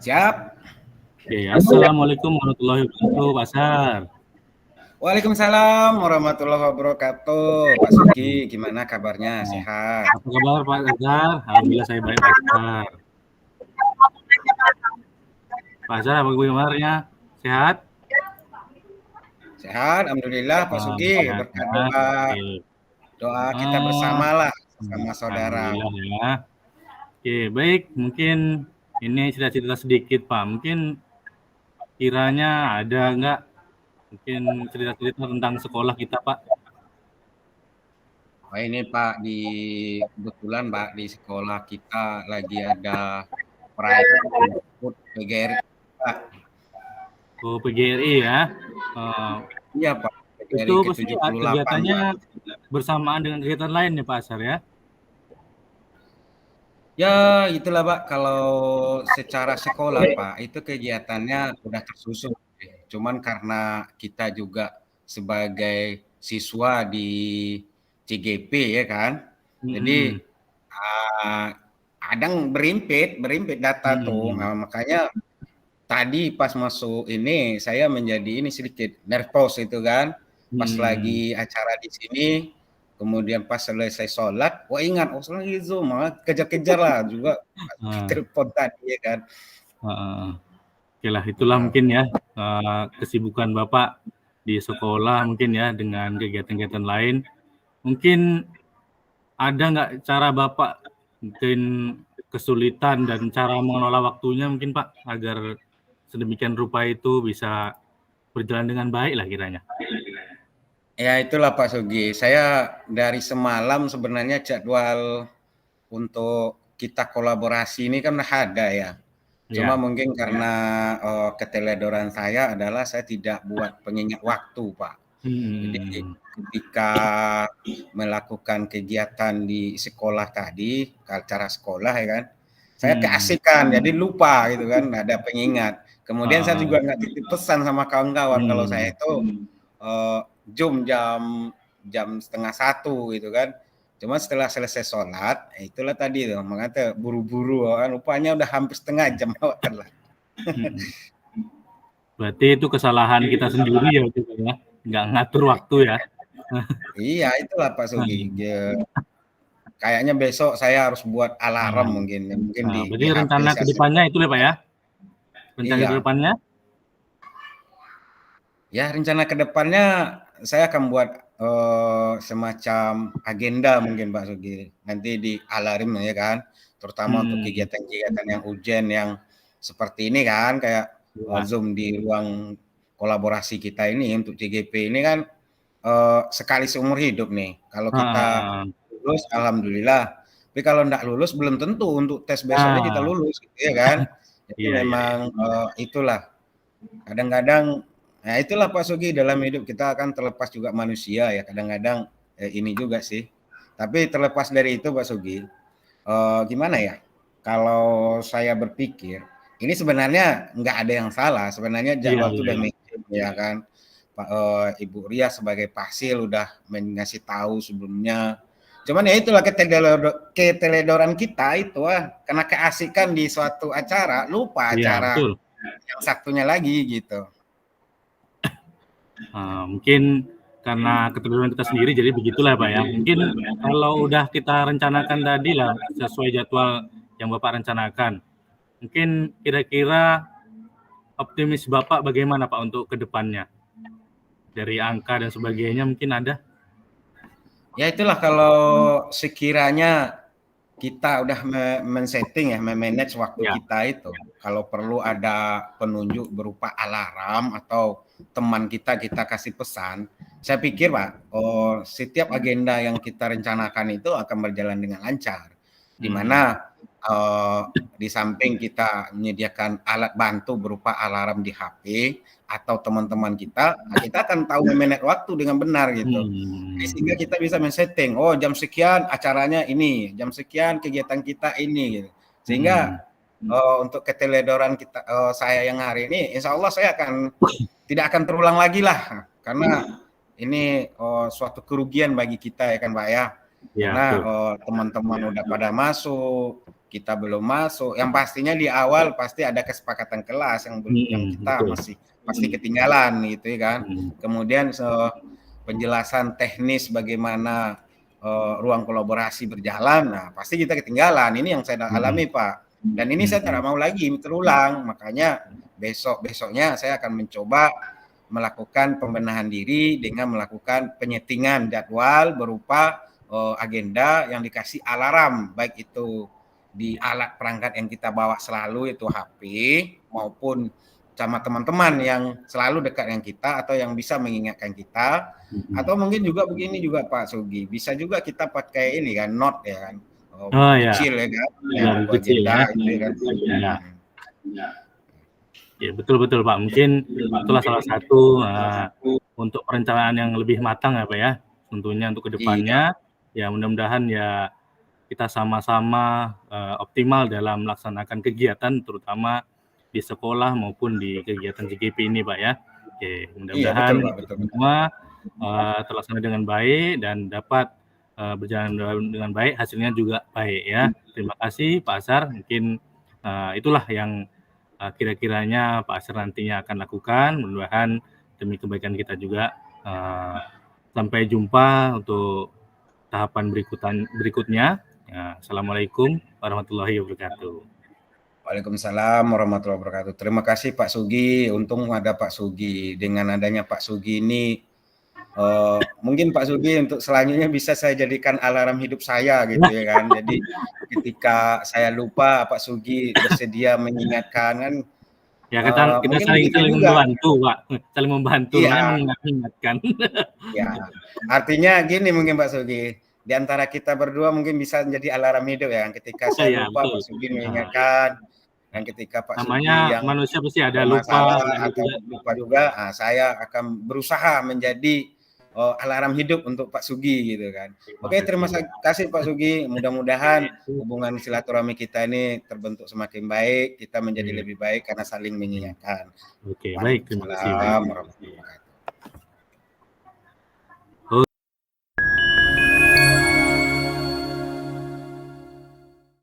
Siap. Oke, Assalamualaikum warahmatullahi wabarakatuh, Pak Sar. Waalaikumsalam warahmatullahi wabarakatuh. Pak Sugi, gimana kabarnya? Nah, Sehat? apa kabar Pak Sar? Alhamdulillah saya baik, Pak Sar. Pak Sar, apa kabarnya? Sehat? Sehat, alhamdulillah Pak Sugi. Sehat Berkat ya. doa Oke. kita bersama lah sama saudara. Alhamdulillah ya. Oke, baik. Mungkin ini cerita-cerita sedikit, Pak. Mungkin kiranya ada nggak mungkin cerita-cerita tentang sekolah kita, Pak? Wah ini Pak, kebetulan Pak di sekolah kita lagi ada perayaan HUT PGRI Pak. Oh, PGRI ya. Iya Pak, Itu PGRI pasti ke-78 kegiatannya Pak. bersamaan dengan kegiatan lain ya, Pak Sar ya? Ya, itulah Pak, kalau secara sekolah Pak, itu kegiatannya udah tersusun. Cuman karena kita juga sebagai siswa di CGP ya kan, jadi Mm-mm. kadang berimpit data tuh. Mm-mm. Nah, makanya tadi pas masuk ini saya menjadi ini sedikit nervous itu kan, pas Mm-mm. lagi acara di sini. Kemudian pas selesai sholat, wah ingat, oh lagi Zoom, malah kejar-kejar lah juga Ah, telepon tadi ya kan. Oke lah, itulah mungkin ya kesibukan Bapak di sekolah mungkin ya dengan kegiatan-kegiatan lain. Mungkin ada nggak cara Bapak mungkin kesulitan dan cara mengelola waktunya mungkin Pak agar sedemikian rupa itu bisa berjalan dengan baik lah kiranya. Ya itulah Pak Sugi, saya dari semalam sebenarnya jadwal untuk kita kolaborasi ini kan ada ya. Cuma Ya. mungkin karena keteledoran saya adalah saya tidak buat pengingat waktu Pak. Jadi Hmm. ketika melakukan kegiatan di sekolah tadi, acara sekolah ya kan, saya Hmm. keasikan, jadi lupa gitu kan, ada pengingat. Kemudian saya Ah, juga nggak titip pesan sama kawan-kawan kalau saya hmm. itu Zoom jam setengah satu gitu kan. Cuma setelah selesai sholat, itulah tadi tuh, makanya buru-buru kan, rupanya udah hampir setengah jam lewat lah. Hmm. Berarti itu kesalahan kita sendiri ya, gitu ya, nggak ngatur waktu ya. Iya, itulah Pak Sugi. Kayaknya besok saya harus buat Nah, alarm mungkin di berarti HP rencana saya. ke depannya itu ya Pak ya? Rencana ke Iya, depannya? ya rencana ke depannya saya akan buat semacam agenda mungkin Pak Sugi. Nanti di alarm ya kan, terutama untuk Hmm, kegiatan-kegiatan yang urgent yang seperti ini kan, kayak ya. Zoom di ruang kolaborasi kita ini untuk CGP ini kan sekali seumur hidup nih. Kalau kita Heeh. lulus, alhamdulillah. Tapi kalau enggak lulus, belum tentu untuk tes besoknya kita Nah, lulus, gitu ya kan. Jadi iya iya iya. memang itulah. Kadang-kadang, nah itulah Pak Sugi dalam hidup kita akan terlepas juga manusia ya. Kadang-kadang ini juga sih. Tapi terlepas dari itu Pak Sugi, gimana ya? Kalau saya berpikir, ini sebenarnya nggak ada yang salah. Sebenarnya Iya jadwal itu iya udah iya. matching ya kan. Pak Ibu Ria sebagai Pasil udah ngasih tahu sebelumnya. Cuman ya itulah keteledoran kita itu karena keasikan di suatu acara lupa Iya, acara betul. yang satunya lagi gitu. Mungkin karena keterlibatan kita sendiri jadi begitulah Pak ya. Mungkin kalau udah kita rencanakan tadi lah sesuai jadwal yang Bapak rencanakan, mungkin kira-kira optimis Bapak bagaimana Pak untuk ke depannya? Dari angka dan sebagainya mungkin ada? Ya itulah kalau sekiranya kita udah men-setting ya, memanage waktu Ya. kita itu. Kalau perlu ada penunjuk berupa alarm atau teman kita kasih pesan. Saya pikir Pak, setiap agenda yang kita rencanakan itu akan berjalan dengan lancar. Di Hmm. mana di samping kita menyediakan alat bantu berupa alarm di HP atau teman-teman kita, nah kita akan tahu memanage waktu dengan benar gitu. Sehingga kita bisa men-setting, oh jam sekian acaranya ini, jam sekian kegiatan kita ini gitu. Hmm. Sehingga untuk keteledoran kita saya yang hari ini, insya Allah saya tidak akan terulang lagi lah, karena ini suatu kerugian bagi kita ya kan Pak ya. Ya, Karena betul. teman-teman udah pada masuk, kita belum masuk. Yang pastinya di awal pasti ada kesepakatan kelas yang kita Betul. masih pasti ketinggalan gitu ya kan. Kemudian penjelasan teknis bagaimana ruang kolaborasi berjalan, nah pasti kita ketinggalan. Ini yang saya alami Pak. Dan ini saya tidak mau lagi terulang, makanya besoknya saya akan mencoba melakukan pembenahan diri dengan melakukan penyetingan jadwal berupa agenda yang dikasih alarm, baik itu di alat perangkat yang kita bawa selalu itu HP maupun sama teman-teman yang selalu dekat dengan kita atau yang bisa mengingatkan kita, atau mungkin juga begini juga Pak Sugi, bisa juga kita pakai ini kan note ya kan, buku kecil ya kan, buku agenda itu ya kan. Ya, betul Pak. Mungkin itulah salah satu untuk perencanaan yang lebih matang ya Pak ya. Tentunya untuk kedepannya ya mudah-mudahan ya kita sama-sama optimal dalam melaksanakan kegiatan terutama di sekolah maupun di kegiatan JGP ini Pak ya. Oke, mudah-mudahan betul. semua terlaksana dengan baik dan dapat berjalan dengan baik, hasilnya juga baik ya. Terima kasih Pak Ashar. Mungkin itulah yang kira-kiranya Pak Ashar nantinya akan lakukan. Mudah-mudahan demi kebaikan kita juga. Sampai jumpa untuk tahapan berikutnya. Assalamualaikum warahmatullahi wabarakatuh. Waalaikumsalam warahmatullahi wabarakatuh. Terima kasih Pak Sugi. Untung ada Pak Sugi. Dengan adanya Pak Sugi ini, mungkin Pak Sugi untuk selanjutnya bisa saya jadikan alarm hidup saya gitu ya kan. Jadi ketika saya lupa Pak Sugi bersedia mengingatkan kan. Ya kita saling membantu Pak, saling membantu mengingatkan. Ya, artinya gini mungkin Pak Sugi, di antara kita berdua mungkin bisa menjadi alarm hidup ya. Ketika saya lupa Pak Sugi mengingatkan, dan ketika Pak Sugi yang manusia pasti ada lupa atau lupa juga, saya akan berusaha menjadi alarm hidup untuk Pak Sugi gitu kan. Oke, terima kasih Pak Sugi. Mudah-mudahan hubungan silaturahmi kita ini terbentuk semakin baik, kita menjadi lebih baik karena saling mengingatkan. Oke, baik, terima kasih.